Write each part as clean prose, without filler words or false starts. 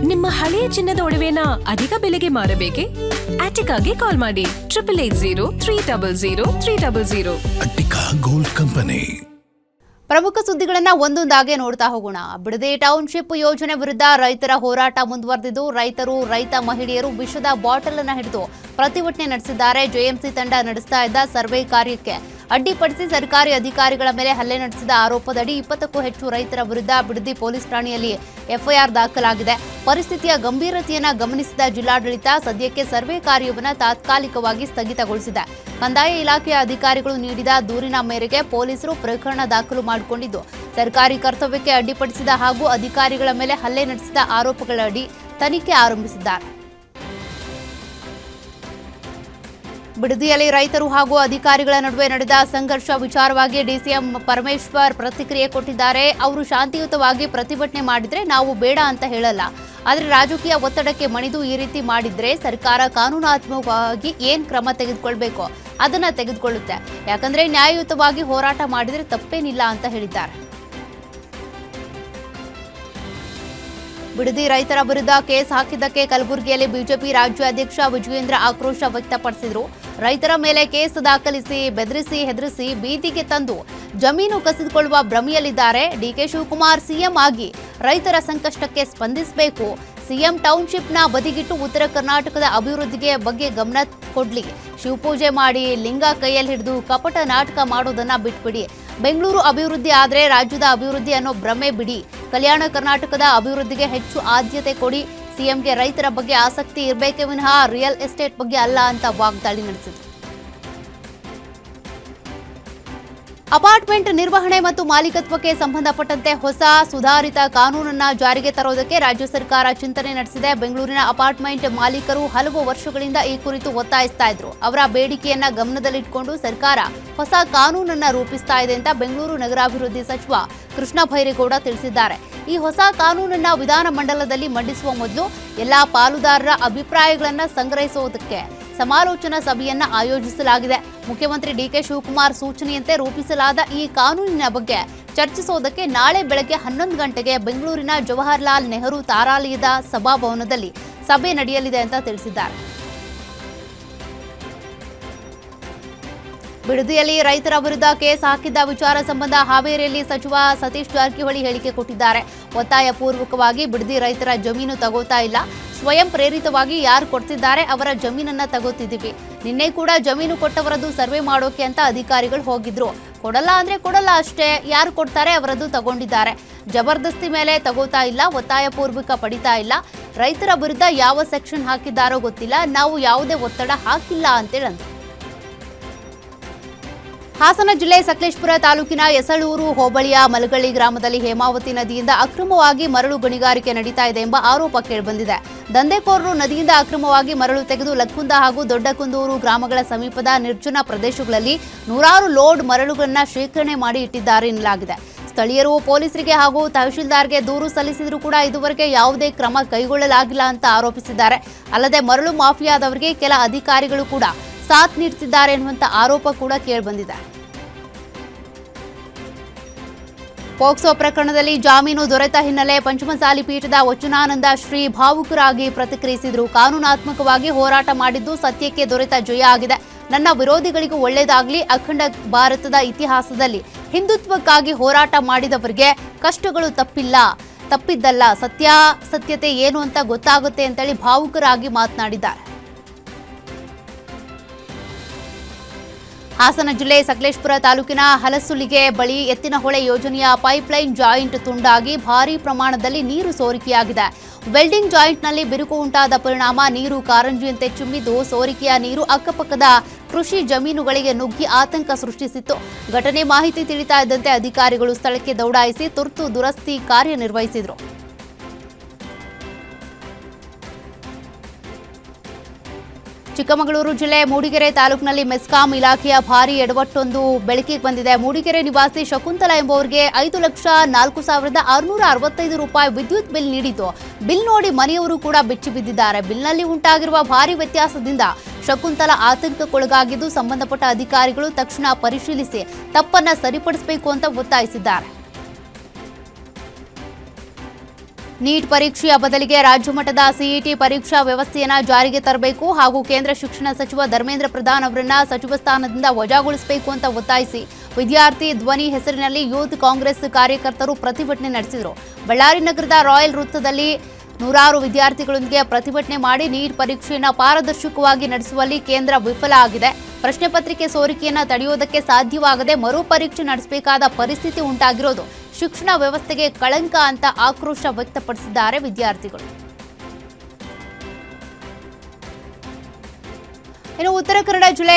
ನಿಮ್ಮ ಹಳೆಯ ಚಿನ್ನದ ಒಡವೆನ ಅಧಿಕ ಬೆಲೆಗೆ ಮಾರಬೇಕೆ? ಆಟಿಕಾಗೆ ಕಾಲ್ ಮಾಡಿ 8880 ಅಟ್ಟಿಕಾ ಗೋಲ್ಡ್ ಕಂಪನಿ. ಪ್ರಮುಖ ಸುದ್ದಿಗಳನ್ನ ಒಂದೊಂದಾಗೆ ನೋಡ್ತಾ ಹೋಗೋಣ. ಬಿಡದಿ ಟೌನ್ಶಿಪ್ ಯೋಜನೆ ವಿರುದ್ಧ ರೈತರ ಹೋರಾಟ ಮುಂದುವರೆದಿದ್ದು, ರೈತ ಮಹಿಳೆಯರು ವಿಷದ ಬಾಟಲ್ ಅನ್ನು ಹಿಡಿದು ಪ್ರತಿಭಟನೆ ನಡೆಸಿದ್ದಾರೆ. ಜೆಎಂಸಿ ತಂಡ ನಡೆಸ್ತಾ ಇದ್ದ ಸರ್ವೆ ಕಾರ್ಯಕ್ಕೆ ಅಡ್ಡಿಪಡಿಸಿ ಸರ್ಕಾರಿ ಅಧಿಕಾರಿಗಳ ಮೇಲೆ ಹಲ್ಲೆ ನಡೆಸಿದ ಆರೋಪದಡಿ 20ಕ್ಕೂ ಹೆಚ್ಚು ರೈತರ ವಿರುದ್ಧ ಬಿಡದಿ ಪೊಲೀಸ್ ಠಾಣೆಯಲ್ಲಿ ಎಫ್ಐಆರ್ ದಾಖಲಾಗಿದೆ. ಪರಿಸ್ಥಿತಿಯ ಗಂಭೀರತೆಯನ್ನು ಗಮನಿಸಿದ ಜಿಲ್ಲಾಡಳಿತ ಸದ್ಯಕ್ಕೆ ಸರ್ವೆ ಕಾರ್ಯವನ್ನು ತಾತ್ಕಾಲಿಕವಾಗಿ ಸ್ಥಗಿತಗೊಳಿಸಿದೆ. ಕಂದಾಯ ಇಲಾಖೆಯ ಅಧಿಕಾರಿಗಳು ನೀಡಿದ ದೂರಿನ ಮೇರೆಗೆ ಪೊಲೀಸರು ಪ್ರಕರಣ ದಾಖಲು ಮಾಡಿಕೊಂಡಿದ್ದು, ಸರ್ಕಾರಿ ಕರ್ತವ್ಯಕ್ಕೆ ಅಡ್ಡಿಪಡಿಸಿದ ಹಾಗೂ ಅಧಿಕಾರಿಗಳ ಮೇಲೆ ಹಲ್ಲೆ ನಡೆಸಿದ ಆರೋಪಗಳಡಿ ತನಿಖೆ ಆರಂಭಿಸಿದ್ದಾರೆ. ಬಿಡದಿಯಲ್ಲಿ ರೈತರು ಹಾಗೂ ಅಧಿಕಾರಿಗಳ ನಡುವೆ ನಡೆದ ಸಂಘರ್ಷ ವಿಚಾರವಾಗಿ ಡಿಸಿಎಂ ಪರಮೇಶ್ವರ್ ಪ್ರತಿಕ್ರಿಯೆ ಕೊಟ್ಟಿದ್ದಾರೆ. ಅವರು ಶಾಂತಿಯುತವಾಗಿ ಪ್ರತಿಭಟನೆ ಮಾಡಿದ್ರೆ ನಾವು ಬೇಡ ಅಂತ ಹೇಳಲ್ಲ, ಆದರೆ ರಾಜಕೀಯ ಒತ್ತಡಕ್ಕೆ ಮಣಿದು ಈ ರೀತಿ ಮಾಡಿದ್ರೆ ಸರ್ಕಾರ ಕಾನೂನಾತ್ಮಕವಾಗಿ ಏನ್ ಕ್ರಮ ತೆಗೆದುಕೊಳ್ಬೇಕೋ ಅದನ್ನ ತೆಗೆದುಕೊಳ್ಳುತ್ತೆ. ಯಾಕಂದ್ರೆ ನ್ಯಾಯಯುತವಾಗಿ ಹೋರಾಟ ಮಾಡಿದ್ರೆ ತಪ್ಪೇನಿಲ್ಲ ಅಂತ ಹೇಳಿದ್ದಾರೆ. ಬಿಡದಿ ರೈತರ ವಿರುದ್ಧ ಕೇಸ್ ಹಾಕಿದ್ದಕ್ಕೆ ಕಲಬುರಗಿಯಲ್ಲಿ ಬಿಜೆಪಿ ರಾಜ್ಯಾಧ್ಯಕ್ಷ ವಿಜಯೇಂದ್ರ ಆಕ್ರೋಶ ವ್ಯಕ್ತಪಡಿಸಿದರು. ರೈತರ ಮೇಲೆ ಕೇಸ್ ದಾಖಲಿಸಿ ಬೆದರಿಸಿ ಹೆದರಿಸಿ ಬೀದಿಗೆ ತಂದು ಜಮೀನು ಕಸಿದುಕೊಳ್ಳುವ ಭ್ರಮೆಯಲ್ಲಿದ್ದಾರೆ. ಡಿಕೆ ಶಿವಕುಮಾರ್ ಸಿಎಂ ಆಗಿ ರೈತರ ಸಂಕಷ್ಟಕ್ಕೆ ಸ್ಪಂದಿಸಬೇಕು. ಸಿಎಂ ಟೌನ್ಶಿಪ್ನ ಬದಿಗಿಟ್ಟು ಉತ್ತರ ಕರ್ನಾಟಕದ ಅಭಿವೃದ್ಧಿಗೆ ಬಗ್ಗೆ ಗಮನ ಕೊಡ್ಲಿ. ಶಿವಪೂಜೆ ಮಾಡಿ ಲಿಂಗ ಕೈಯಲ್ಲಿ ಹಿಡಿದು ಕಪಟ ನಾಟಕ ಮಾಡೋದನ್ನ ಬಿಟ್ಬಿಡಿ. ಬೆಂಗಳೂರು ಅಭಿವೃದ್ಧಿ ಆದರೆ ರಾಜ್ಯದ ಅಭಿವೃದ್ಧಿ ಅನ್ನೋ ಭ್ರಮೆ ಬಿಡಿ. ಕಲ್ಯಾಣ ಕರ್ನಾಟಕದ ಅಭಿವೃದ್ಧಿಗೆ ಹೆಚ್ಚು ಆದ್ಯತೆ ಕೊಡಿ. ಸಿಎಂಗೆ ರೈತರ ಬಗ್ಗೆ ಆಸಕ್ತಿ ಇರಬೇಕೇ ವಿನಃ ರಿಯಲ್ ಎಸ್ಟೇಟ್ ಬಗ್ಗೆ ಅಲ್ಲ ಅಂತ ವಾಗ್ದಾಳಿ ನಡೆಸಿದರು. ಅಪಾರ್ಟ್ಮೆಂಟ್ ನಿರ್ವಹಣೆ ಮತ್ತು ಮಾಲೀಕತ್ವಕ್ಕೆ ಸಂಬಂಧಪಟ್ಟಂತೆ ಹೊಸ ಸುಧಾರಿತ ಕಾನೂನನ್ನ ಜಾರಿಗೆ ತರೋದಕ್ಕೆ ರಾಜ್ಯ ಸರ್ಕಾರ ಚಿಂತನೆ ನಡೆಸಿದೆ. ಬೆಂಗಳೂರಿನ ಅಪಾರ್ಟ್ಮೆಂಟ್ ಮಾಲೀಕರು ಹಲವು ವರ್ಷಗಳಿಂದ ಈ ಕುರಿತು ಒತ್ತಾಯಿಸ್ತಾ ಇದ್ರು. ಅವರ ಬೇಡಿಕೆಯನ್ನ ಗಮನದಲ್ಲಿಟ್ಟುಕೊಂಡು ಸರ್ಕಾರ ಹೊಸ ಕಾನೂನನ್ನ ರೂಪಿಸ್ತಾ ಇದೆ ಅಂತ ಬೆಂಗಳೂರು ನಗರಾಭಿವೃದ್ಧಿ ಸಚಿವ ಕೃಷ್ಣ ಭೈರೇಗೌಡ ತಿಳಿಸಿದ್ದಾರೆ. ಈ ಹೊಸ ಕಾನೂನನ್ನ ವಿಧಾನಮಂಡಲದಲ್ಲಿ ಮಂಡಿಸುವ ಮೊದಲು ಎಲ್ಲಾ ಪಾಲುದಾರರ ಅಭಿಪ್ರಾಯಗಳನ್ನ ಸಂಗ್ರಹಿಸುವುದಕ್ಕೆ ಸಮಾಲೋಚನಾ ಸಭೆಯನ್ನ ಆಯೋಜಿಸಲಾಗಿದೆ. ಮುಖ್ಯಮಂತ್ರಿ ಡಿಕೆ ಶಿವಕುಮಾರ್ ಸೂಚನೆಯಂತೆ ರೂಪಿಸಲಾದ ಈ ಕಾನೂನಿನ ಬಗ್ಗೆ ಚರ್ಚಿಸುವುದಕ್ಕೆ ನಾಳೆ ಬೆಳಗ್ಗೆ 11 ಗಂಟೆಗೆ ಬೆಂಗಳೂರಿನ ಜವಾಹರಲಾಲ್ ನೆಹರು ತಾರಾಲಯದ ಸಭಾಭವನದಲ್ಲಿ ಸಭೆ ನಡೆಯಲಿದೆ ಅಂತ ತಿಳಿಸಿದ್ದಾರೆ. ಬಿಡದಿಯಲ್ಲಿ ರೈತರ ವಿರುದ್ಧ ಕೇಸ್ ಹಾಕಿದ್ದ ವಿಚಾರ ಸಂಬಂಧ ಹಾವೇರಿಯಲ್ಲಿ ಸಚಿವ ಸತೀಶ್ ಜಾರಕಿಹೊಳಿ ಹೇಳಿಕೆ ಕೊಟ್ಟಿದ್ದಾರೆ. ಒತ್ತಾಯ ಪೂರ್ವಕವಾಗಿ ಬಿಡದಿ ರೈತರ ಜಮೀನು ತಗೋತಾ ಇಲ್ಲ, ಸ್ವಯಂ ಪ್ರೇರಿತವಾಗಿ ಯಾರು ಕೊಡ್ತಿದ್ದಾರೆ ಅವರ ಜಮೀನನ್ನ ತಗೋತಿದ್ದೀವಿ. ನಿನ್ನೆ ಕೂಡ ಜಮೀನು ಕೊಟ್ಟವರದ್ದು ಸರ್ವೆ ಮಾಡೋಕೆ ಅಂತ ಅಧಿಕಾರಿಗಳು ಹೋಗಿದ್ರು. ಕೊಡಲ್ಲ ಅಂದ್ರೆ ಕೊಡಲ್ಲ ಅಷ್ಟೇ, ಯಾರು ಕೊಡ್ತಾರೆ ಅವರದ್ದು ತಗೊಂಡಿದ್ದಾರೆ. ಜಬರ್ದಸ್ತಿ ಮೇಲೆ ತಗೋತಾ ಇಲ್ಲ, ಒತ್ತಾಯ ಪೂರ್ವಕ ಪಡಿತಾ ಇಲ್ಲ. ರೈತರ ವಿರುದ್ಧ ಯಾವ ಸೆಕ್ಷನ್ ಹಾಕಿದ್ದಾರೋ ಗೊತ್ತಿಲ್ಲ, ನಾವು ಯಾವುದೇ ಒತ್ತಡ ಹಾಕಿಲ್ಲ ಅಂತೇಳಂದ್ರು. ಹಾಸನ ಜಿಲ್ಲೆ ಸಕಲೇಶಪುರ ತಾಲೂಕಿನ ಯಸಳೂರು ಹೋಬಳಿಯ ಮಲಗಳ್ಳಿ ಗ್ರಾಮದಲ್ಲಿ ಹೇಮಾವತಿ ನದಿಯಿಂದ ಅಕ್ರಮವಾಗಿ ಮರಳು ಗಣಿಗಾರಿಕೆ ನಡೀತಾ ಇದೆ ಎಂಬ ಆರೋಪ ಕೇಳಿಬಂದಿದೆ. ದಂಧೆಕೋರರು ನದಿಯಿಂದ ಅಕ್ರಮವಾಗಿ ಮರಳು ತೆಗೆದು ಲಕ್ಕುಂದ ಹಾಗೂ ದೊಡ್ಡಕುಂದೂರು ಗ್ರಾಮಗಳ ಸಮೀಪದ ನಿರ್ಜನ ಪ್ರದೇಶಗಳಲ್ಲಿ ನೂರಾರು ಲೋಡ್ ಮರಳುಗಳನ್ನು ಶೇಖರಣೆ ಮಾಡಿ ಇಟ್ಟಿದ್ದಾರೆ ಎನ್ನಲಾಗಿದೆ. ಸ್ಥಳೀಯರು ಪೊಲೀಸರಿಗೆ ಹಾಗೂ ತಹಶೀಲ್ದಾರ್ಗೆ ದೂರು ಸಲ್ಲಿಸಿದರೂ ಕೂಡ ಇದುವರೆಗೆ ಯಾವುದೇ ಕ್ರಮ ಕೈಗೊಳ್ಳಲಾಗಿಲ್ಲ ಅಂತ ಆರೋಪಿಸಿದ್ದಾರೆ. ಅಲ್ಲದೆ ಮರಳು ಮಾಫಿಯಾದವರಿಗೆ ಕೆಲ ಅಧಿಕಾರಿಗಳು ಕೂಡ ಸಾಥ್ ನೀಡುತ್ತಿದ್ದಾರೆ ಎನ್ನುವಂತ ಆರೋಪ ಕೂಡ ಕೇಳಿಬಂದಿದೆ. ಪೋಕ್ಸೋ ಪ್ರಕರಣದಲ್ಲಿ ಜಾಮೀನು ದೊರೆತ ಹಿನ್ನೆಲೆ ಪಂಚಮಸಾಲಿ ಪೀಠದ ವಚನಾನಂದ ಶ್ರೀ ಭಾವುಕರಾಗಿ ಪ್ರತಿಕ್ರಿಯಿಸಿದರು. ಕಾನೂನಾತ್ಮಕವಾಗಿ ಹೋರಾಟ ಮಾಡಿದ್ದು ಸತ್ಯಕ್ಕೆ ದೊರೆತ ಜಯ ಆಗಿದೆ. ನನ್ನ ವಿರೋಧಿಗಳಿಗೂ ಒಳ್ಳೆಯದಾಗಲಿ. ಅಖಂಡ ಭಾರತದ ಇತಿಹಾಸದಲ್ಲಿ ಹಿಂದುತ್ವಕ್ಕಾಗಿ ಹೋರಾಟ ಮಾಡಿದವರಿಗೆ ಕಷ್ಟಗಳು ತಪ್ಪಿದ್ದಲ್ಲ. ಸತ್ಯತೆ ಏನು ಅಂತ ಗೊತ್ತಾಗುತ್ತೆ ಅಂತೇಳಿ ಭಾವುಕರಾಗಿ ಮಾತನಾಡಿದ್ದಾರೆ. ಹಾಸನ ಜಿಲ್ಲೆ ಸಕಲೇಶಪುರ ತಾಲೂಕಿನ ಹಲಸುಲಿಗೆ ಬಳಿ ಎತ್ತಿನಹೊಳೆ ಯೋಜನೆಯ ಪೈಪ್ಲೈನ್ ಜಾಯಿಂಟ್ ತುಂಡಾಗಿ ಭಾರೀ ಪ್ರಮಾಣದಲ್ಲಿ ನೀರು ಸೋರಿಕೆಯಾಗಿದೆ. ವೆಲ್ಡಿಂಗ್ ಜಾಯಿಂಟ್ನಲ್ಲಿ ಬಿರುಕು ಉಂಟಾದ ಪರಿಣಾಮ ನೀರು ಕಾರಂಜಿಯಂತೆ ಚಿಮ್ಮಿದ್ದು ಸೋರಿಕೆಯ ನೀರು ಅಕ್ಕಪಕ್ಕದ ಕೃಷಿ ಜಮೀನುಗಳಿಗೆ ನುಗ್ಗಿ ಆತಂಕ ಸೃಷ್ಟಿಸಿತ್ತು. ಘಟನೆ ಮಾಹಿತಿ ತಿಳಿತಾ ಇದ್ದಂತೆ ಅಧಿಕಾರಿಗಳು ಸ್ಥಳಕ್ಕೆ ದೌಡಾಯಿಸಿ ತುರ್ತು ದುರಸ್ತಿ ಕಾರ್ಯನಿರ್ವಹಿಸಿದರು. ಚಿಕ್ಕಮಗಳೂರು ಜಿಲ್ಲೆ ಮೂಡಿಗೆರೆ ತಾಲೂಕಿನಲ್ಲಿ ಮೆಸ್ಕಾಂ ಇಲಾಖೆಯ ಭಾರೀ ಎಡವಟ್ಟೊಂದು ಬೆಳಕಿಗೆ ಬಂದಿದೆ. ಮೂಡಿಗೆರೆ ನಿವಾಸಿ ಶಕುಂತಲಾ ಎಂಬುವರಿಗೆ 5,04,665 ರೂಪಾಯಿ ವಿದ್ಯುತ್ ಬಿಲ್ ನೀಡಿದ್ದು, ಬಿಲ್ ನೋಡಿ ಮನೆಯವರು ಕೂಡ ಬೆಚ್ಚಿ ಬಿದ್ದಿದ್ದಾರೆ. ಬಿಲ್ನಲ್ಲಿ ಉಂಟಾಗಿರುವ ಭಾರೀ ವ್ಯತ್ಯಾಸದಿಂದ ಶಕುಂತಲಾ ಆತಂಕಕ್ಕೊಳಗಾಗಿದ್ದು, ಸಂಬಂಧಪಟ್ಟ ಅಧಿಕಾರಿಗಳು ತಕ್ಷಣ ಪರಿಶೀಲಿಸಿ ತಪ್ಪನ್ನ ಸರಿಪಡಿಸಬೇಕು ಅಂತ ಒತ್ತಾಯಿಸಿದ್ದಾರೆ. ನೀಟ್ ಪರೀಕ್ಷೆಯ ಬದಲಿಗೆ ರಾಜ್ಯ ಮಟ್ಟದ ಸಿಇಟಿ ಪರೀಕ್ಷಾ ವ್ಯವಸ್ಥೆಯನ್ನು ಜಾರಿಗೆ ತರಬೇಕು ಹಾಗೂ ಕೇಂದ್ರ ಶಿಕ್ಷಣ ಸಚಿವ ಧರ್ಮೇಂದ್ರ ಪ್ರಧಾನ್ ಅವರನ್ನ ಸಚಿವ ಸ್ಥಾನದಿಂದ ವಜಾಗೊಳಿಸಬೇಕು ಅಂತ ಒತ್ತಾಯಿಸಿ ವಿದ್ಯಾರ್ಥಿ ಧ್ವನಿ ಹೆಸರಿನಲ್ಲಿ ಯೂತ್ ಕಾಂಗ್ರೆಸ್ ಕಾರ್ಯಕರ್ತರು ಪ್ರತಿಭಟನೆ ನಡೆಸಿದರು. ಬಳ್ಳಾರಿ ನಗರದ ರಾಯಲ್ ವೃತ್ತದಲ್ಲಿ ನೂರಾರು ವಿದ್ಯಾರ್ಥಿಗಳೊಂದಿಗೆ ಪ್ರತಿಭಟನೆ ಮಾಡಿ ನೀಟ್ ಪರೀಕ್ಷೆಯನ್ನು ಪಾರದರ್ಶಕವಾಗಿ ನಡೆಸುವಲ್ಲಿ ಕೇಂದ್ರ ವಿಫಲ ಆಗಿದೆ. ಪ್ರಶ್ನೆ ಪತ್ರಿಕೆ ಸೋರಿಕೆಯನ್ನು ತಡೆಯುವುದಕ್ಕೆ ಸಾಧ್ಯವಾಗದೆ ಮರು ಪರೀಕ್ಷೆ ನಡೆಸಬೇಕಾದ ಪರಿಸ್ಥಿತಿ ಉಂಟಾಗಿರೋದು ಶಿಕ್ಷಣ ವ್ಯವಸ್ಥೆಗೆ ಕಳಂಕ ಅಂತ ಆಕ್ರೋಶ ವ್ಯಕ್ತಪಡಿಸಿದ್ದಾರೆ ವಿದ್ಯಾರ್ಥಿಗಳು. ಇನ್ನು ಉತ್ತರ ಕನ್ನಡ ಜಿಲ್ಲೆ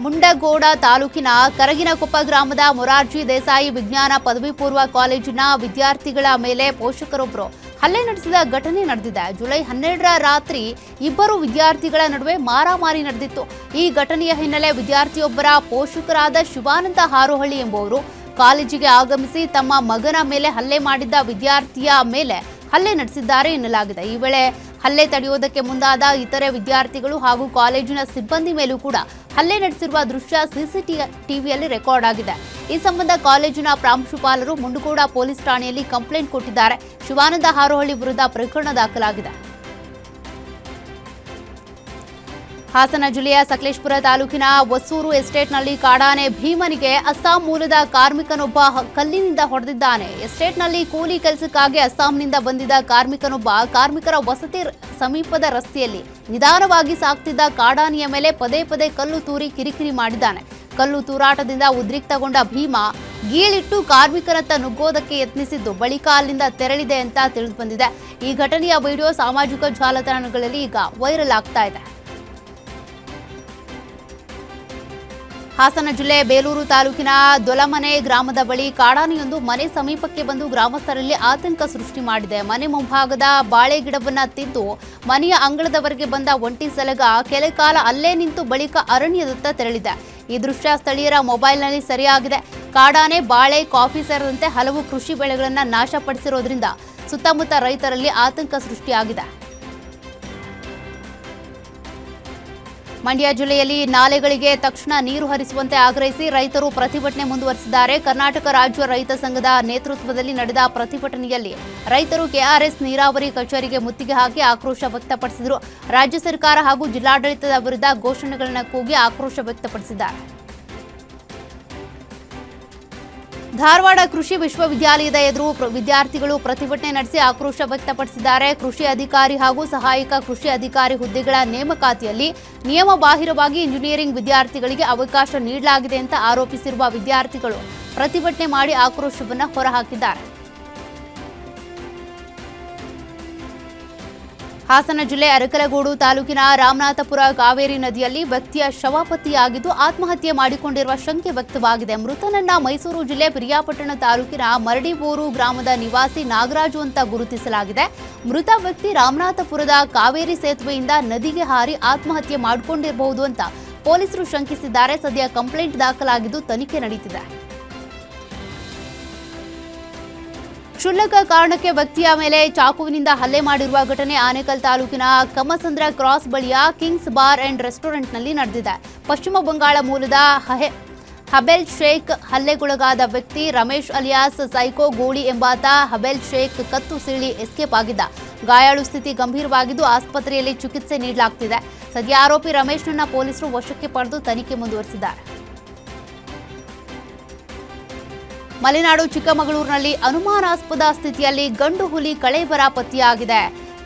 ಮುಂಡಗೋಡ ತಾಲೂಕಿನ ಕರಗಿನಕೊಪ್ಪ ಗ್ರಾಮದ ಮೊರಾರ್ಜಿ ದೇಸಾಯಿ ವಿಜ್ಞಾನ ಪದವಿ ಪೂರ್ವ ಕಾಲೇಜಿನ ವಿದ್ಯಾರ್ಥಿಗಳ ಮೇಲೆ ಪೋಷಕರೊಬ್ಬರು ಹಲ್ಲೆ ನಡೆಸಿದ ಘಟನೆ ನಡೆದಿದೆ. ಜುಲೈ 12ರ ರಾತ್ರಿ ಇಬ್ಬರು ವಿದ್ಯಾರ್ಥಿಗಳ ನಡುವೆ ಮಾರಾಮಾರಿ ನಡೆದಿತ್ತು. ಈ ಘಟನೆಯ ಹಿನ್ನೆಲೆ ವಿದ್ಯಾರ್ಥಿಯೊಬ್ಬರ ಪೋಷಕರಾದ ಶಿವಾನಂದ ಹಾರೋಹಳ್ಳಿ ಎಂಬುವರು ಕಾಲೇಜಿಗೆ ಆಗಮಿಸಿ ತಮ್ಮ ಮಗನ ಮೇಲೆ ಹಲ್ಲೆ ಮಾಡಿದ್ದ ವಿದ್ಯಾರ್ಥಿಯ ಮೇಲೆ ಹಲ್ಲೆ ನಡೆಸಿದ್ದಾರೆ ಎನ್ನಲಾಗಿದೆ. ಈ ವೇಳೆ ಹಲ್ಲೆ ತಡೆಯುವುದಕ್ಕೆ ಮುಂದಾದ ಇತರೆ ವಿದ್ಯಾರ್ಥಿಗಳು ಹಾಗೂ ಕಾಲೇಜಿನ ಸಿಬ್ಬಂದಿ ಮೇಲೂ ಕೂಡ ಹಲ್ಲೆ ನಡೆಸಿರುವ ದೃಶ್ಯ ಸಿಸಿಟಿವಿಯಲ್ಲಿ ರೆಕಾರ್ಡ್ ಆಗಿದೆ. ಈ ಸಂಬಂಧ ಕಾಲೇಜಿನ ಪ್ರಾಂಶುಪಾಲರು ಮುಂಡಗೋಡ ಪೊಲೀಸ್ ಠಾಣೆಯಲ್ಲಿ ಕಂಪ್ಲೇಂಟ್ ಕೊಟ್ಟಿದ್ದಾರೆ. ಶಿವಾನಂದ ಹಾರೋಹಳ್ಳಿ ವಿರುದ್ಧ ಪ್ರಕರಣ ದಾಖಲಾಗಿದೆ. ಹಾಸನ ಜಿಲ್ಲೆಯ ಸಕಲೇಶಪುರ ತಾಲೂಕಿನ ಹೊಸೂರು ಎಸ್ಟೇಟ್ನಲ್ಲಿ ಕಾಡಾನೆ ಭೀಮನಿಗೆ ಅಸ್ಸಾಂ ಮೂಲದ ಕಾರ್ಮಿಕನೊಬ್ಬ ಕಲ್ಲಿನಿಂದ ಹೊಡೆದಿದ್ದಾನೆ. ಎಸ್ಟೇಟ್ನಲ್ಲಿ ಕೂಲಿ ಕೆಲಸಕ್ಕಾಗಿ ಅಸ್ಸಾಂನಿಂದ ಬಂದಿದ್ದ ಕಾರ್ಮಿಕರ ವಸತಿ ಸಮೀಪದ ರಸ್ತೆಯಲ್ಲಿ ನಿಧಾನವಾಗಿ ಸಾಗ್ತಿದ್ದ ಕಾಡಾನೆಯ ಮೇಲೆ ಪದೇ ಪದೇ ಕಲ್ಲು ತೂರಿ ಕಿರಿಕಿರಿ ಮಾಡಿದ್ದಾನೆ. ಕಲ್ಲು ತೂರಾಟದಿಂದ ಉದ್ರಿಕ್ತಗೊಂಡ ಭೀಮ ಗೀಳಿಟ್ಟು ಕಾರ್ಮಿಕರತ್ತ ನುಗ್ಗೋದಕ್ಕೆ ಯತ್ನಿಸಿದ್ದು ಬಳಿಕ ಅಲ್ಲಿಂದ ತೆರಳಿದೆ ಅಂತ ತಿಳಿದುಬಂದಿದೆ. ಈ ಘಟನೆಯ ವಿಡಿಯೋ ಸಾಮಾಜಿಕ ಜಾಲತಾಣಗಳಲ್ಲಿ ಈಗ ವೈರಲ್ ಆಗ್ತಾ ಇದೆ. ಹಾಸನ ಜಿಲ್ಲೆ ಬೇಲೂರು ತಾಲೂಕಿನ ದೊಲಮನೆ ಗ್ರಾಮದ ಬಳಿ ಕಾಡಾನೆಯೊಂದು ಮನೆ ಸಮೀಪಕ್ಕೆ ಬಂದು ಗ್ರಾಮಸ್ಥರಲ್ಲಿ ಆತಂಕ ಸೃಷ್ಟಿ ಮಾಡಿದೆ. ಮನೆ ಮುಂಭಾಗದ ಬಾಳೆ ಗಿಡವನ್ನ ತಿದ್ದು ಮನೆಯ ಅಂಗಳದವರೆಗೆ ಬಂದ ಒಂಟಿ ಸಲಗ ಕೆಲ ಕಾಲ ಅಲ್ಲೇ ನಿಂತು ಬಳಿಕ ಅರಣ್ಯದತ್ತ ತೆರಳಿದೆ. ಈ ದೃಶ್ಯ ಸ್ಥಳೀಯರ ಮೊಬೈಲ್ನಲ್ಲಿ ಸೆರೆಯಾಗಿದೆ. ಕಾಡಾನೆ ಬಾಳೆ, ಕಾಫಿ ಸೇರಿದಂತೆ ಹಲವು ಕೃಷಿ ಬೆಳೆಗಳನ್ನು ನಾಶಪಡಿಸಿರೋದ್ರಿಂದ ಸುತ್ತಮುತ್ತ ರೈತರಲ್ಲಿ ಆತಂಕ ಸೃಷ್ಟಿಯಾಗಿದೆ. ಮಂಡ್ಯ ಜಿಲ್ಲೆಯಲ್ಲಿ ನಾಲೆಗಳಿಗೆ ತಕ್ಷಣ ನೀರು ಹರಿಸುವಂತೆ ಆಗ್ರಹಿಸಿ ರೈತರು ಪ್ರತಿಭಟನೆ ಮುಂದುವರೆಸಿದ್ದಾರೆ. ಕರ್ನಾಟಕ ರಾಜ್ಯ ರೈತ ಸಂಘದ ನೇತೃತ್ವದಲ್ಲಿ ನಡೆದ ಪ್ರತಿಭಟನೆಯಲ್ಲಿ ರೈತರು ಕೆಆರ್ಎಸ್ ನೀರಾವರಿ ಕಚೇರಿಗೆ ಮುತ್ತಿಗೆ ಹಾಕಿ ಆಕ್ರೋಶ ವ್ಯಕ್ತಪಡಿಸಿದರು. ರಾಜ್ಯ ಸರ್ಕಾರ ಹಾಗೂ ಜಿಲ್ಲಾಡಳಿತದ ವಿರುದ್ಧ ಘೋಷಣೆಗಳನ್ನು ಕೂಗಿ ಆಕ್ರೋಶ ವ್ಯಕ್ತಪಡಿಸಿದ್ದಾರೆ. ಧಾರವಾಡ ಕೃಷಿ ವಿಶ್ವವಿದ್ಯಾಲಯದ ಎದುರು ವಿದ್ಯಾರ್ಥಿಗಳು ಪ್ರತಿಭಟನೆ ನಡೆಸಿ ಆಕ್ರೋಶ ವ್ಯಕ್ತಪಡಿಸಿದ್ದಾರೆ. ಕೃಷಿ ಅಧಿಕಾರಿ ಹಾಗೂ ಸಹಾಯಕ ಕೃಷಿ ಅಧಿಕಾರಿ ಹುದ್ದೆಗಳ ನೇಮಕಾತಿಯಲ್ಲಿ ನಿಯಮ ಬಾಹಿರವಾಗಿ ಇಂಜಿನಿಯರಿಂಗ್ ವಿದ್ಯಾರ್ಥಿಗಳಿಗೆ ಅವಕಾಶ ನೀಡಲಾಗಿದೆ ಅಂತ ಆರೋಪಿಸಿರುವ ವಿದ್ಯಾರ್ಥಿಗಳು ಪ್ರತಿಭಟನೆ ಮಾಡಿ ಆಕ್ರೋಶವನ್ನು ಹೊರಹಾಕಿದ್ದಾರೆ. ಹಾಸನ ಜಿಲ್ಲೆ ಅರಕಲಗೂಡು ತಾಲೂಕಿನ ರಾಮನಾಥಪುರ ಕಾವೇರಿ ನದಿಯಲ್ಲಿ ವ್ಯಕ್ತಿಯ ಶವ ಪತ್ತೆಯಾಗಿದ್ದು ಆತ್ಮಹತ್ಯೆ ಮಾಡಿಕೊಂಡಿರುವ ಶಂಕೆ ವ್ಯಕ್ತವಾಗಿದೆ. ಮೃತನನ್ನ ಮೈಸೂರು ಜಿಲ್ಲೆ ಪಿರಿಯಾಪಟ್ಟಣ ತಾಲೂಕಿನ ಮರಡಿಬೋರು ಗ್ರಾಮದ ನಿವಾಸಿ ನಾಗರಾಜು ಅಂತ ಗುರುತಿಸಲಾಗಿದೆ. ಮೃತ ವ್ಯಕ್ತಿ ರಾಮನಾಥಪುರದ ಕಾವೇರಿ ಸೇತುವೆಯಿಂದ ನದಿಗೆ ಹಾರಿ ಆತ್ಮಹತ್ಯೆ ಮಾಡಿಕೊಂಡಿರಬಹುದು ಅಂತ ಪೊಲೀಸರು ಶಂಕಿಸಿದ್ದಾರೆ. ಸದ್ಯ ಕಂಪ್ಲೇಂಟ್ ದಾಖಲಾಗಿದ್ದು ತನಿಖೆ ನಡೆಯುತ್ತಿದೆ. ಕ್ಷುಲ್ಲಕ ಕಾರಣಕ್ಕೆ ವ್ಯಕ್ತಿಯ ಮೇಲೆ ಚಾಕುವಿನಿಂದ ಹಲ್ಲೆ ಮಾಡಿರುವ ಘಟನೆ ಆನೇಕಲ್ ತಾಲೂಕಿನ ಕಮಸಂದ್ರ ಕ್ರಾಸ್ ಬಳಿಯ ಕಿಂಗ್ಸ್ ಬಾರ್ ಅಂಡ್ ರೆಸ್ಟೋರೆಂಟ್ನಲ್ಲಿ ನಡೆದಿದೆ. ಪಶ್ಚಿಮ ಬಂಗಾಳ ಮೂಲದ ಹಬೆಲ್ ಶೇಖ್ ಹಲ್ಲೆಗೊಳಗಾದ ವ್ಯಕ್ತಿ ರಮೇಶ್ ಅಲಿಯಾಸ್ ಸೈಕೋ ಗೋಳಿ ಎಂಬಾತ ಹಬೆಲ್ ಶೇಖ್ ಕತ್ತು ಸೀಳಿ ಎಸ್ಕೇಪ್ ಆಗಿದ್ದ. ಗಾಯಾಳು ಸ್ಥಿತಿ ಗಂಭೀರವಾಗಿದ್ದು ಆಸ್ಪತ್ರೆಯಲ್ಲಿ ಚಿಕಿತ್ಸೆ ನೀಡಲಾಗುತ್ತಿದೆ. ಸದ್ಯ ಆರೋಪಿ ರಮೇಶ್ನನ್ನ ಪೊಲೀಸರು ವಶಕ್ಕೆ ಪಡೆದು ತನಿಖೆ ಮುಂದುವರೆಸಿದ್ದಾರೆ. ಮಲೆನಾಡು ಚಿಕ್ಕಮಗಳೂರಿನಲ್ಲಿ ಅನುಮಾನಾಸ್ಪದ ಸ್ಥಿತಿಯಲ್ಲಿ ಗಂಡು ಹುಲಿ ಕಳೇಬರ ಪತ್ತೆಯಾಗಿದೆ.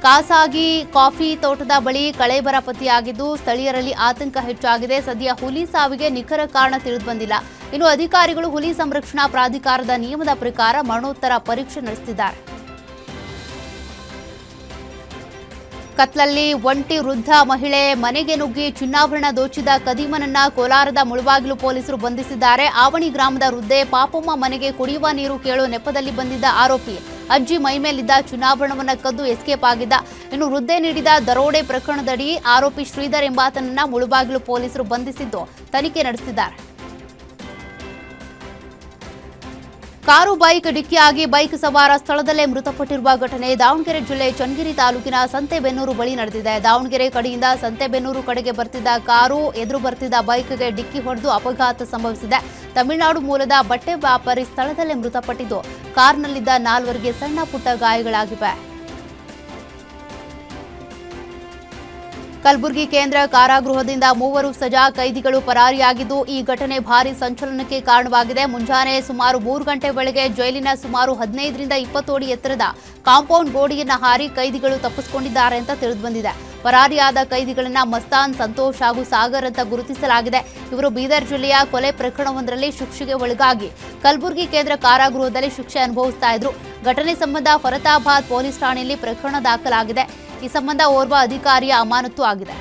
ಖಾಸಗಿ ಕಾಫಿ ತೋಟದ ಬಳಿ ಕಳೇಬರ ಪತ್ತೆಯಾಗಿದ್ದು ಸ್ಥಳೀಯರಲ್ಲಿ ಆತಂಕ ಹೆಚ್ಚಾಗಿದೆ. ಸದ್ಯ ಹುಲಿ ಸಾವಿಗೆ ನಿಖರ ಕಾರಣ ತಿಳಿದುಬಂದಿಲ್ಲ. ಇನ್ನು ಅಧಿಕಾರಿಗಳು ಹುಲಿ ಸಂರಕ್ಷಣಾ ಪ್ರಾಧಿಕಾರದ ನಿಯಮದ ಪ್ರಕಾರ ಮರಣೋತ್ತರ ಪರೀಕ್ಷೆ ನಡೆಸುತ್ತಿದ್ದಾರೆ. ಕತ್ಲಲ್ಲಿ ಒಂಟಿ ವೃದ್ಧ ಮಹಿಳೆ ಮನೆಗೆ ನುಗ್ಗಿ ಚಿನ್ನಾಭರಣ ದೋಚಿದ ಕದೀಮನನ್ನ ಕೋಲಾರದ ಮುಳಬಾಗಿಲು ಪೊಲೀಸರು ಬಂಧಿಸಿದ್ದಾರೆ. ಆವಣಿ ಗ್ರಾಮದ ವೃದ್ಧೆ ಪಾಪಮ್ಮ ಮನೆಗೆ ಕುಡಿಯುವ ನೀರು ಕೇಳೋ ನೆಪದಲ್ಲಿ ಬಂದಿದ್ದ ಆರೋಪಿ ಅಜ್ಜಿ ಮೈಮೇಲಿದ್ದ ಚಿನ್ನಾಭರಣವನ್ನ ಕದ್ದು ಎಸ್ಕೇಪ್ ಆಗಿದ್ದ. ಇನ್ನು ವೃದ್ಧೆ ನೀಡಿದ ದರೋಡೆ ಪ್ರಕರಣದಡಿ ಆರೋಪಿ ಶ್ರೀಧರ್ ಎಂಬಾತನನ್ನ ಮುಳಬಾಗಿಲು ಪೊಲೀಸರು ಬಂಧಿಸಿದ್ದು ತನಿಖೆ ನಡೆಸಿದ್ದಾರೆ. ಕಾರು ಬೈಕ್ ಡಿಕ್ಕಿಯಾಗಿ ಬೈಕ್ ಸವಾರ ಸ್ಥಳದಲ್ಲೇ ಮೃತಪಟ್ಟಿರುವ ಘಟನೆ ದಾವಣಗೆರೆ ಜಿಲ್ಲೆ ಚನ್ನಗಿರಿ ತಾಲೂಕಿನ ಸಂತೆಬೆನ್ನೂರು ಬಳಿ ನಡೆದಿದೆ. ದಾವಣಗೆರೆ ಕಡೆಯಿಂದ ಸಂತೆಬೆನ್ನೂರು ಕಡೆಗೆ ಬರ್ತಿದ್ದ ಕಾರು ಎದುರು ಬರ್ತಿದ್ದ ಬೈಕ್ಗೆ ಡಿಕ್ಕಿ ಹೊಡೆದು ಅಪಘಾತ ಸಂಭವಿಸಿದೆ. ತಮಿಳುನಾಡು ಮೂಲದ ಬಟ್ಟೆ ವ್ಯಾಪಾರಿ ಸ್ಥಳದಲ್ಲೇ ಮೃತಪಟ್ಟಿದ್ದು ಕಾರ್ನಲ್ಲಿದ್ದ 4 ಸಣ್ಣ ಪುಟ್ಟ ಗಾಯಗಳಾಗಿವೆ. ಕಲಬುರಗಿ ಕೇಂದ್ರ ಕಾರಾಗೃಹದಿಂದ 3 ಸಜಾ ಕೈದಿಗಳು ಪರಾರಿಯಾಗಿದ್ದು, ಈ ಘಟನೆ ಭಾರೀ ಸಂಚಲನಕ್ಕೆ ಕಾರಣವಾಗಿದೆ. ಮುಂಜಾನೆ ಸುಮಾರು 3 ಗಂಟೆ ವೇಳೆಗೆ ಜೈಲಿನ ಸುಮಾರು 15ರಿಂದ 20 ಅಡಿ ಎತ್ತರದ ಕಾಂಪೌಂಡ್ ಗೋಡೆಯನ್ನು ಹಾರಿ ಕೈದಿಗಳು ತಪ್ಪಿಸಿಕೊಂಡಿದ್ದಾರೆ ಅಂತ ತಿಳಿದುಬಂದಿದೆ. ಪರಾರಿಯಾದ ಕೈದಿಗಳನ್ನ ಮಸ್ತಾನ್, ಸಂತೋಷ್ ಹಾಗೂ ಸಾಗರ್ ಅಂತ ಗುರುತಿಸಲಾಗಿದೆ. ಇವರು ಬೀದರ್ ಜಿಲ್ಲೆಯ ಕೊಲೆ ಪ್ರಕರಣವೊಂದರಲ್ಲಿ ಶಿಕ್ಷೆಗೆ ಒಳಗಾಗಿ ಕಲಬುರಗಿ ಕೇಂದ್ರ ಕಾರಾಗೃಹದಲ್ಲಿ ಶಿಕ್ಷೆ ಅನುಭವಿಸ್ತಾ ಇದ್ರು. ಘಟನೆ ಸಂಬಂಧ ಫರತಾಬಾದ್ ಪೊಲೀಸ್ ಠಾಣೆಯಲ್ಲಿ ಪ್ರಕರಣ ದಾಖಲಾಗಿದೆ. ಈ ಸಂಬಂಧ ಓರ್ವ ಅಧಿಕಾರಿಯ ಅಮಾನತು ಆಗಿದೆ.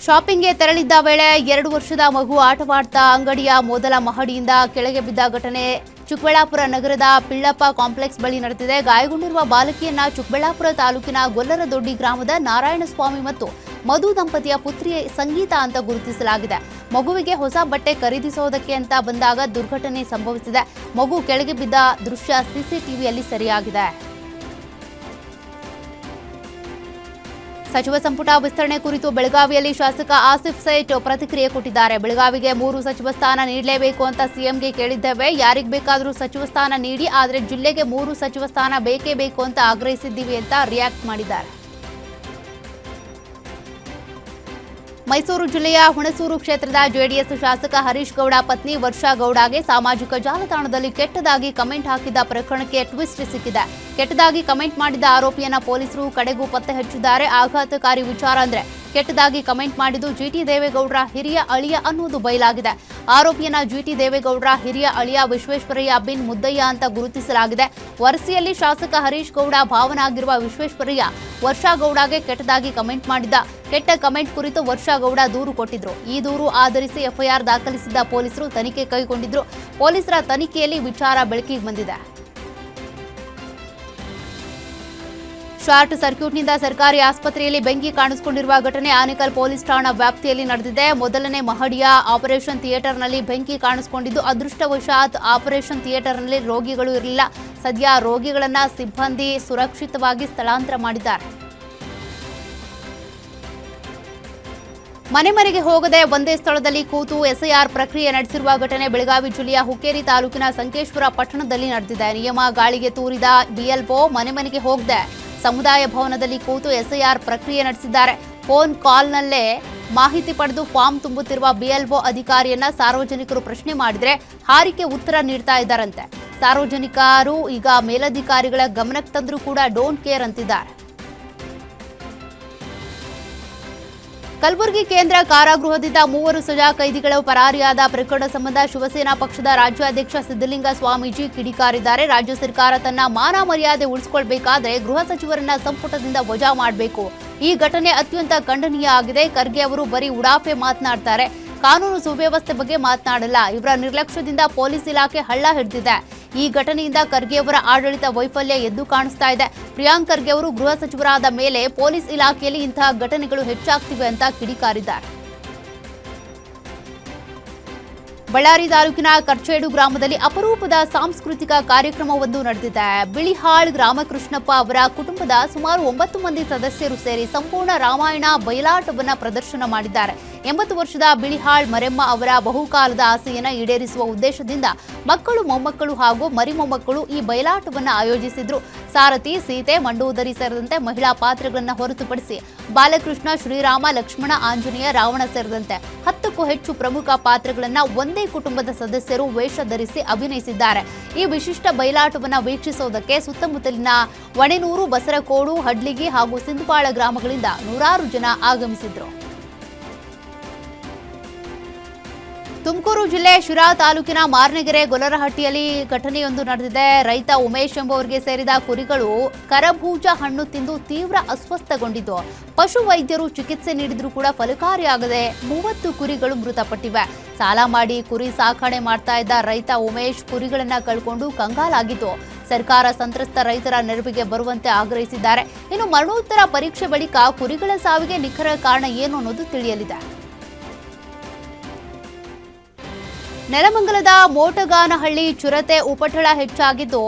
ಶಾಪಿಂಗ್ಗೆ ತೆರಳಿದ್ದ ವೇಳೆ 2 ವರ್ಷದ ಮಗು ಆಟವಾಡ್ತಾ ಅಂಗಡಿಯ ಮೊದಲ ಮಹಡಿಯಿಂದ ಕೆಳಗೆ ಬಿದ್ದ ಘಟನೆ ಚಿಕ್ಕಬಳ್ಳಾಪುರ ನಗರದ ಪಿಳ್ಳಪ್ಪ ಕಾಂಪ್ಲೆಕ್ಸ್ ಬಳಿ ನಡೆದಿದೆ. ಗಾಯಗೊಂಡಿರುವ ಬಾಲಕಿಯನ್ನ ಚಿಕ್ಕಬಳ್ಳಾಪುರ ತಾಲೂಕಿನ ಗೊಲ್ಲರದೊಡ್ಡಿ ಗ್ರಾಮದ ನಾರಾಯಣಸ್ವಾಮಿ ಮತ್ತು ಮಧು ದಂಪತಿಯ ಪುತ್ರಿ ಸಂಗೀತ ಅಂತ ಗುರುತಿಸಲಾಗಿದೆ. ಮಗುವಿಗೆ ಹೊಸ ಬಟ್ಟೆ ಖರೀದಿಸೋದಕ್ಕೆ ಅಂತ ಬಂದಾಗ ದುರ್ಘಟನೆ ಸಂಭವಿಸಿದೆ. ಮಗು ಕೆಳಗೆ ಬಿದ್ದ ದೃಶ್ಯ ಸಿಸಿಟಿವಿಯಲ್ಲಿ ಸೆರೆಯಾಗಿದೆ. ಸಚಿವ ಸಂಪುಟ ವಿಸ್ತರಣೆ ಕುರಿತು ಬೆಳಗಾವಿಯಲ್ಲಿ ಶಾಸಕ ಆಸಿಫ್ ಸೇಠ್ ಪ್ರತಿಕ್ರಿಯೆ ಕೊಟ್ಟಿದ್ದಾರೆ. ಬೆಳಗಾವಿಗೆ 3 ಸಚಿವ ಸ್ಥಾನ ನೀಡಲೇಬೇಕು ಅಂತ ಸಿಎಂಗೆ ಕೇಳಿದ್ದೇವೆ. ಯಾರಿಗೆ ಬೇಕಾದರೂ ಸಚಿವ ಸ್ಥಾನ ನೀಡಿ, ಆದರೆ ಜಿಲ್ಲೆಗೆ 3 ಸಚಿವ ಸ್ಥಾನ ಬೇಕೇ ಬೇಕು ಅಂತ ಆಗ್ರಹಿಸಿದ್ದೀವಿ ಅಂತ ರಿಯಾಕ್ಟ್ ಮಾಡಿದ್ದಾರೆ. ಮೈಸೂರು ಜಿಲ್ಲೆಯ ಹುಣಸೂರು ಕ್ಷೇತ್ರದ ಜೆಡಿಎಸ್ ಶಾಸಕ ಹರೀಶ್ ಗೌಡ ಪತ್ನಿ ವರ್ಷಾ ಗೌಡಗೆ ಸಾಮಾಜಿಕ ಜಾಲತಾಣದಲ್ಲಿ ಕೆಟ್ಟದಾಗಿ ಕಮೆಂಟ್ ಹಾಕಿದ್ದ ಪ್ರಕರಣಕ್ಕೆ ಟ್ವಿಸ್ಟ್ ಸಿಕ್ಕಿದೆ. ಕೆಟ್ಟದಾಗಿ ಕಮೆಂಟ್ ಮಾಡಿದ್ದ ಆರೋಪಿಯನ್ನ ಪೊಲೀಸರು ಕಡೆಗೂ ಪತ್ತೆ ಹಚ್ಚಿದ್ದಾರೆ. ಆಘಾತಕಾರಿ ವಿಚಾರ ಅಂದ್ರೆ ಕೆಟ್ಟದಾಗಿ ಕಮೆಂಟ್ ಮಾಡಿದ್ದು ಜಿಟಿ ದೇವೇಗೌಡರ ಹಿರಿಯ ಅಳಿಯ ಅನ್ನೋದು ಬಯಲಾಗಿದೆ. ಆರೋಪಿಯನ್ನ ಜಿಟಿ ದೇವೇಗೌಡರ ಹಿರಿಯ ಅಳಿಯ ವಿಶ್ವೇಶ್ವರಯ್ಯ ಬಿನ್ ಮುದ್ದಯ್ಯ ಅಂತ ಗುರುತಿಸಲಾಗಿದೆ. ವರಸಿಯಲ್ಲಿ ಶಾಸಕ ಹರೀಶ್ ಗೌಡ ಭಾವನಾಗಿರುವ ವಿಶ್ವೇಶ್ವರಯ್ಯ ವರ್ಷಾ ಗೌಡಗೆ ಕೆಟ್ಟದಾಗಿ ಕಮೆಂಟ್ ಮಾಡಿದ್ದ. ಕೆಟ್ಟ ಕಮೆಂಟ್ ಕುರಿತು ವರ್ಷಾ ಗೌಡ ದೂರು ಕೊಟ್ಟಿದ್ರು. ಈ ದೂರು ಆಧರಿಸಿ ಎಫ್ಐಆರ್ ದಾಖಲಿಸಿದ್ದ ಪೊಲೀಸರು ತನಿಖೆ ಕೈಗೊಂಡಿದ್ರು. ಪೊಲೀಸರ ತನಿಖೆಯಲ್ಲಿ ವಿಚಾರ ಬೆಳಕಿಗೆ ಬಂದಿದೆ. ಶಾರ್ಟ್ ಸರ್ಕ್ಯೂಟ್ನಿಂದ ಸರ್ಕಾರಿ ಆಸ್ಪತ್ರೆಯಲ್ಲಿ ಬೆಂಕಿ ಕಾಣಿಸಿಕೊಂಡಿರುವ ಘಟನೆ ಆನೇಕಲ್ ಪೊಲೀಸ್ ಠಾಣಾ ವ್ಯಾಪ್ತಿಯಲ್ಲಿ ನಡೆದಿದೆ. ಮೊದಲನೇ ಮಹಡಿಯ ಆಪರೇಷನ್ ಥಿಯೇಟರ್ನಲ್ಲಿ ಬೆಂಕಿ ಕಾಣಿಸಿಕೊಂಡಿದ್ದು, ಅದೃಷ್ಟವಶಾತ್ ಆಪರೇಷನ್ ಥಿಯೇಟರ್ನಲ್ಲಿ ರೋಗಿಗಳು ಇರಲಿಲ್ಲ. ಸದ್ಯ ರೋಗಿಗಳನ್ನ ಸಿಬ್ಬಂದಿ ಸುರಕ್ಷಿತವಾಗಿ ಸ್ಥಳಾಂತರ ಮಾಡಿದ್ದಾರೆ. ಮನೆಗೆ ಹೋಗದೆ ಒಂದೇ ಸ್ಥಳದಲ್ಲಿ ಕೂತು ಎಸ್ಐಆರ್ ಪ್ರಕ್ರಿಯೆ ನಡೆಸಿರುವ ಘಟನೆ ಬೆಳಗಾವಿ ಜಿಲ್ಲೆಯ ಹುಕ್ಕೇರಿ ತಾಲೂಕಿನ ಸಂಕೇಶ್ವರ ಪಟ್ಟಣದಲ್ಲಿ ನಡೆದಿದೆ. ನಿಯಮ ಗಾಳಿಗೆ ತೂರಿದ ಬಿಎಲ್ಒ ಮನೆಗೆ ಹೋಗದೆ ಸಮುದಾಯ ಭವನದಲ್ಲಿ ಕೂತು ಎಸ್ಐಆರ್ ಪ್ರಕ್ರಿಯೆ ನಡೆಸಿದ್ದಾರೆ. ಫೋನ್ ಕಾಲ್ನಲ್ಲೇ ಮಾಹಿತಿ ಪಡೆದು ಫಾರ್ಮ್ ತುಂಬುತ್ತಿರುವ ಬಿಎಲ್ಒ ಅಧಿಕಾರಿಯನ್ನ ಸಾರ್ವಜನಿಕರು ಪ್ರಶ್ನೆ ಮಾಡಿದ್ರೆ ಹಾರಿಕೆ ಉತ್ತರ ನೀಡ್ತಾ ಇದ್ದಾರಂತೆ. ಸಾರ್ವಜನಿಕರು ಈಗ ಮೇಲಧಿಕಾರಿಗಳ ಗಮನಕ್ಕೆ ತಂದರೂ ಕೂಡ ಡೋಂಟ್ ಕೇರ್ ಅಂತಿದ್ದಾರೆ. ಕಲಬುರಗಿ ಕೇಂದ್ರ ಕಾರಾಗೃಹದಿಂದ 3 ಸಜಾ ಕೈದಿಗಳು ಪರಾರಿಯಾದ ಪ್ರಕರಣ ಸಂಬಂಧ ಶಿವಸೇನಾ ಪಕ್ಷದ ರಾಜ್ಯಾಧ್ಯಕ್ಷ ಸಿದ್ದಲಿಂಗ ಸ್ವಾಮೀಜಿ ಕಿಡಿಕಾರಿದ್ದಾರೆ. ರಾಜ್ಯ ಸರ್ಕಾರ ತನ್ನ ಮಾನ ಮರ್ಯಾದೆ ಉಳಿಸಿಕೊಳ್ಳಬೇಕಾದ್ರೆ ಗೃಹ ಸಚಿವರನ್ನ ಸಂಪುಟದಿಂದ ವಜಾ ಮಾಡಬೇಕು. ಈ ಘಟನೆ ಅತ್ಯಂತ ಖಂಡನೀಯ ಆಗಿದೆ. ಖರ್ಗೆ ಅವರು ಬರೀ ಉಡಾಫೆ ಮಾತನಾಡ್ತಾರೆ, ಕಾನೂನು ಸುವ್ಯವಸ್ಥೆ ಬಗ್ಗೆ ಮಾತನಾಡಲ್ಲ. ಇವರ ನಿರ್ಲಕ್ಷ್ಯದಿಂದ ಪೊಲೀಸ್ ಇಲಾಖೆ ಹಳ್ಳ ಹಿಡಿದಿದೆ. ಈ ಘಟನೆಯಿಂದ ಖರ್ಗೆ ಅವರ ಆಡಳಿತ ವೈಫಲ್ಯ ಎದ್ದು ಕಾಣಿಸ್ತಾ ಇದೆ. ಪ್ರಿಯಾಂಕ್ ಖರ್ಗೆ ಅವರು ಗೃಹ ಸಚಿವರಾದ ಮೇಲೆ ಪೊಲೀಸ್ ಇಲಾಖೆಯಲ್ಲಿ ಇಂತಹ ಘಟನೆಗಳು ಹೆಚ್ಚಾಗ್ತಿವೆ ಅಂತ ಕಿಡಿಕಾರಿದ್ದಾರೆ. ಬಳ್ಳಾರಿ ತಾಲೂಕಿನ ಕರ್ಚೇಡು ಗ್ರಾಮದಲ್ಲಿ ಅಪರೂಪದ ಸಾಂಸ್ಕೃತಿಕ ಕಾರ್ಯಕ್ರಮವೊಂದು ನಡೆದಿದೆ. ಬಿಳಿಹಾಳ್ ರಾಮಕೃಷ್ಣಪ್ಪ ಅವರ ಕುಟುಂಬದ ಸುಮಾರು 9 ಮಂದಿ ಸದಸ್ಯರು ಸೇರಿ ಸಂಪೂರ್ಣ ರಾಮಾಯಣ ಬಯಲಾಟವನ್ನು ಪ್ರದರ್ಶನ ಮಾಡಿದ್ದಾರೆ. 80 ವರ್ಷದ ಬಿಳಿಹಾಳ್ ಮರೆಮ್ಮ ಅವರ ಬಹುಕಾಲದ ಆಸೆಯನ್ನು ಈಡೇರಿಸುವ ಉದ್ದೇಶದಿಂದ ಮಕ್ಕಳು, ಮೊಮ್ಮಕ್ಕಳು ಹಾಗೂ ಮರಿಮೊಮ್ಮಕ್ಕಳು ಈ ಬಯಲಾಟವನ್ನು ಆಯೋಜಿಸಿದ್ರು. ಸಾರಥಿ, ಸೀತೆ, ಮಂಡೋದರಿ ಸೇರಿದಂತೆ ಮಹಿಳಾ ಪಾತ್ರಗಳನ್ನು ಹೊರತುಪಡಿಸಿ ಬಾಲಕೃಷ್ಣ, ಶ್ರೀರಾಮ, ಲಕ್ಷ್ಮಣ, ಆಂಜನೇಯ, ರಾವಣ ಸೇರಿದಂತೆ 10ಕ್ಕೂ ಹೆಚ್ಚು ಪ್ರಮುಖ ಪಾತ್ರಗಳನ್ನು ಒಂದೇ ಕುಟುಂಬದ ಸದಸ್ಯರು ವೇಷ ಧರಿಸಿ ಅಭಿನಯಿಸಿದ್ದಾರೆ. ಈ ವಿಶಿಷ್ಟ ಬಯಲಾಟವನ್ನು ವೀಕ್ಷಿಸುವುದಕ್ಕೆ ಸುತ್ತಮುತ್ತಲಿನ ವಣೆನೂರು, ಬಸರಕೋಡು, ಹಡ್ಲಿಗಿ ಹಾಗೂ ಸಿಂಧಪಾಳ ಗ್ರಾಮಗಳಿಂದ ನೂರಾರು ಜನ ಆಗಮಿಸಿದ್ರು. ತುಮಕೂರು ಜಿಲ್ಲೆ ಶಿರಾ ತಾಲೂಕಿನ ಮಾರ್ನಗೆರೆ ಗೊಲ್ಲರಹಟ್ಟಿಯಲ್ಲಿ ಘಟನೆಯೊಂದು ನಡೆದಿದೆ. ರೈತ ಉಮೇಶ್ ಎಂಬುವರಿಗೆ ಸೇರಿದ ಕುರಿಗಳು ಕರಬೂಜ ಹಣ್ಣು ತಿಂದು ತೀವ್ರ ಅಸ್ವಸ್ಥಗೊಂಡಿದ್ದು, ಪಶು ವೈದ್ಯರು ಚಿಕಿತ್ಸೆ ನೀಡಿದ್ರೂ ಕೂಡ ಫಲಕಾರಿಯಾಗದೆ 30 ಕುರಿಗಳು ಮೃತಪಟ್ಟಿವೆ. ಸಾಲ ಮಾಡಿ ಕುರಿ ಸಾಕಣೆ ಮಾಡ್ತಾ ಇದ್ದ ರೈತ ಉಮೇಶ್ ಕುರಿಗಳನ್ನ ಕಳ್ಕೊಂಡು ಕಂಗಾಲಾಗಿದ್ದು, ಸರ್ಕಾರ ಸಂತ್ರಸ್ತ ರೈತರ ನೆರವಿಗೆ ಬರುವಂತೆ ಆಗ್ರಹಿಸಿದ್ದಾರೆ. ಇನ್ನು ಮರಣೋತ್ತರ ಪರೀಕ್ಷೆ ಬಳಿಕ ಕುರಿಗಳ ಸಾವಿಗೆ ನಿಖರ ಕಾರಣ ಏನು ಅನ್ನೋದು ತಿಳಿಯಲಿದೆ. ನೆಲಮಂಗಲದ ಮೋಟಗಾನಹಳ್ಳಿ ಚಿರತೆ ಉಪಟಳ ಹೆಚ್ಚಾಗಿದ್ದು,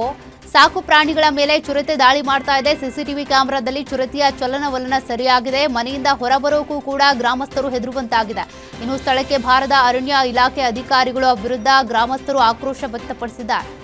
ಸಾಕು ಪ್ರಾಣಿಗಳ ಮೇಲೆ ಚಿರತೆ ದಾಳಿ ಮಾಡ್ತಾ ಇದೆ. ಸಿಸಿಟಿವಿ ಕ್ಯಾಮೆರಾದಲ್ಲಿ ಚಿರತೆಯ ಚಲನವಲನ ಸರಿಯಾಗಿದೆ. ಮನೆಯಿಂದ ಹೊರಬರೋಕ್ಕೂ ಕೂಡ ಗ್ರಾಮಸ್ಥರು ಹೆದರುವಂತಾಗಿದೆ. ಇನ್ನು ಸ್ಥಳಕ್ಕೆ ಬಾರದ ಅರಣ್ಯ ಇಲಾಖೆ ಅಧಿಕಾರಿಗಳ ವಿರುದ್ಧ ಗ್ರಾಮಸ್ಥರು ಆಕ್ರೋಶ ವ್ಯಕ್ತಪಡಿಸಿದ್ದಾರೆ.